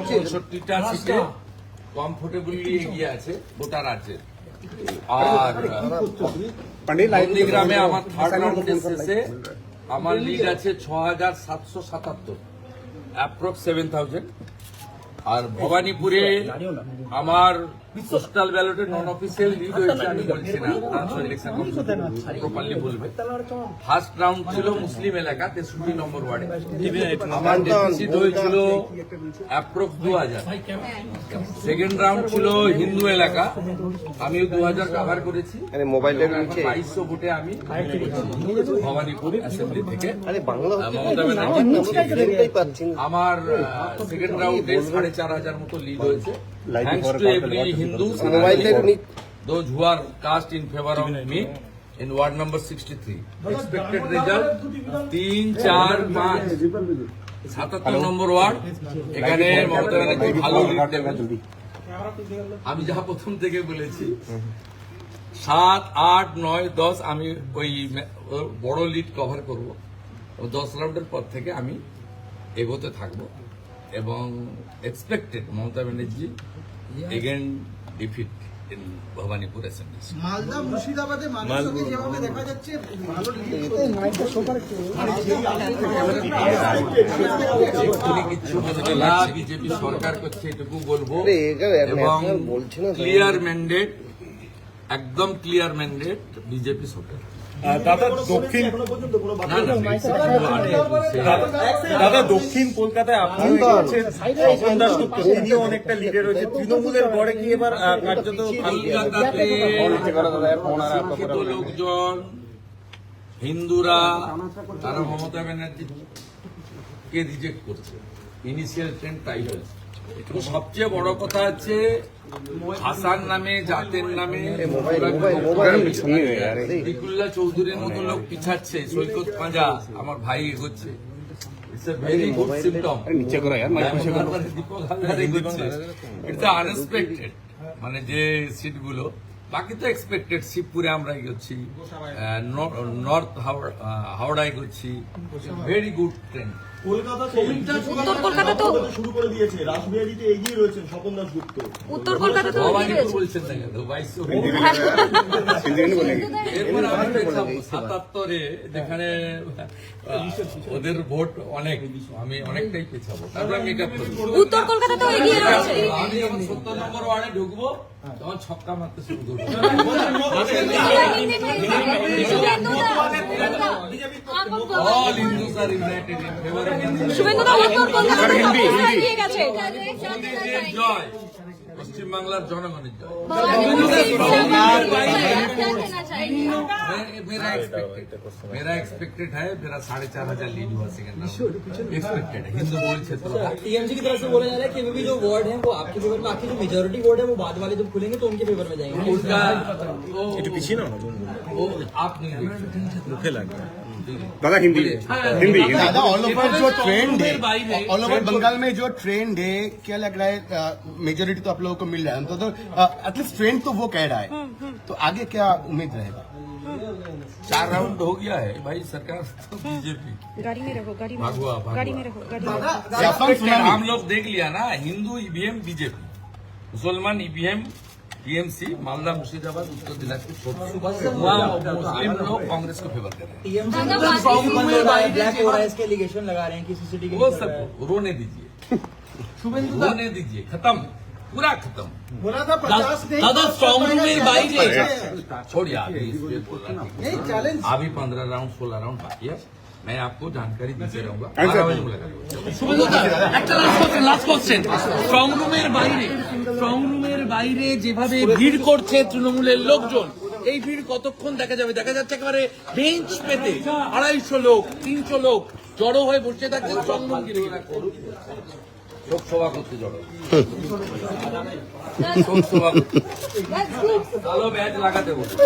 64টা সিটে কমফোর্টেবলি এগিয়ে আছে গোটা রাজ্যে। আর নন্দীগ্রামে আমার থার্ড রাউন্ডের শেষে আমার লিড আছে 6777, অ্যাপ্রক্স 7000। আর ভবানীপুরে আমার পোস্টাল ব্যালটে নন অফিসিয়াল লিড হয়েছে, আমি বলছি না, ইলেকশন প্রপারলি বলবে। ফার্স্ট রাউন্ড ছিল মুসলিম এলাকা 63 নম্বর ওয়ার্ডে, আমার ডেফিসিট হয়েছিল অ্যাপ্রক্স 2000। সেকেন্ড রাউন্ড ছিল হিন্দু এলাকা, আমিও 2000 কভার করেছি। 2200 ভোটে আমি ভবানীপুর অ্যাসেম্বলি থেকে মমতা ব্যানার্জি। আমার সেকেন্ড রাউন্ডে 4500 মতো লিড হয়েছে, thanks to every Hindus those who are cast in favor of me in ward number 63. Expected result 3, 4, 5, 77 number word. এখানে মমতা ব্যানার্জি ভালো লিড দেবেন। আমি যা প্রথম থেকে বলেছি 7, 8, 9, 10 আমি ওই বড় লিড কভার করব। 10 রাউন্ডের পর থেকে আমি এগোতে থাকবো এবং expected Mamata Banerjee again defeat in Bhabanipur assembly. Malda মুর্শিদাবাদে মানুষকে যেভাবে দেখা যাচ্ছে ভালো কিছু বিজেপি সরকার করছে এটুকু বলবো। এবং ক্লিয়ার ম্যান্ডেট, একদম ক্লিয়ার ম্যান্ডেট বিজেপি সরকার। দাদা দক্ষিণ কলকাতায় আপনার স্বপন দাশগুপ্ত, তিনিও অনেকটা লিডে রয়েছে তৃণমূলের গড়ে কি এবার কার্যত লোকজন হিন্দুরা তারা মমতা ব্যানার্জিকে রিজেক্ট করছে, ইনিশিয়াল ট্রেন্ড তাই হয়েছে। সবচেয়ে বড় কথা হচ্ছে হাসান নামে, জাতের নামে দিকুল্লা চৌধুরীর মতো লোক পিছাচ্ছে, সৈকত পাঁজা আমার ভাই এগোচ্ছে। It's a very good symptom. Dipak Haldar এগোচ্ছে, ইটস আনএক্সপেক্টেড। মানে যে সিটগুলো বাকি তো এক্সপেক্টেড, শিবপুরে আমরা এগোচ্ছি, নর্থ হাওড়া এগোচ্ছি, ভেরি গুড ট্রেন্ড। উত্তর কলকাতা তো শুরু করে দিয়েছে, রাসবিহারীতে এগিয়ে রয়েছেন স্বপন দাশগুপ্ত। উত্তর কলকাতা তো বলছেন না কেন 2200। এরপর আমি 77-এ যেখানে ওদের ভোট অনেক, আমি অনেকটাই পেছাবো, তারপর আমি এটা উত্তর কলকাতা তো এগিয়ে রয়েছে। আমি যখন 70 নম্বর ওয়ার্ডে ঢুকবো তখন ছক্কা মারতে শুরু করবো। All Hindus are united in favor of শুভেন্দুদা উত্তর কলকাতা এগিয়ে গেছে। মোদীজির জয়, পশ্চিমবাংলার জনগণের জয়। मेरा एक्सपेक्टेड है, मेरा 4500 लीड हुआ सेकंड राउंड, एक्सपेक्टेड है। हिंदू बोल क्षेत्र टीएमसी की तरफ से बोला जा रहा है कि भी जो वार्ड है वो आपके फेवर में, आपकी जो मेजोरिटी वार्ड है वो बाद वाले जब खुलेंगे तो उनके फेवर में जाएंगे। उसका पीछे ना वो आप नहीं मुखे लग रहा है। दादा हिंदी हिंदी दादा ऑल ओवर जो ट्रेंड है, ऑल ओवर बंगाल में जो ट्रेंड है, क्या लग रहा है मेजोरिटी तो आप लोगों को मिल रहा है, तो एटलीस्ट ट्रेंड तो वो कह रहा है, तो आगे क्या उम्मीद रहेगा? 4 राउंड हो गया है भाई, सरकार तो बीजेपी। गाड़ी में रहो, गाड़ी में भागवा, भागवा। गाड़ी में रहो, गाड़ी में रहो। हम लोग देख लिया ना, हिंदू ईवीएम बीजेपी, मुसलमान ईवीएम टीएमसी, मालदा मुर्शिदाबाद उत्तर दिनाजपुर मुस्लिम लोग कांग्रेस को फेवर कर रहे हैं। ब्लैक हो रहा है, इसके एलिगेशन लगा रहे हैं कि सीसीटीवी वो सब रोने दीजिए, रोने दीजिए, खत्म, पूरा खत्म। दादा स्ट्रॉन्ग रूम में छोड़िए अभी 15 राउंड 16 राउंड बाकी है, मैं आपको जानकारी देते रहूंगा। লাস্ট কোশ্চেন, স্ট্রং রুমের বাইরে যেভাবে ভিড় করছে তৃণমূলের লোকজন, এই ভিড় কতক্ষণ দেখা যাবে? দেখা যাচ্ছে একেবারে বেঞ্চ পেতে 250 লোক 300 লোক জড়ো হয়ে বসে থাকছে স্ট্রং রুম ঘিরে। শোকসভা করতে জড়ো, শোকসভা কালো ব্যাজ লাগাতে বলুন।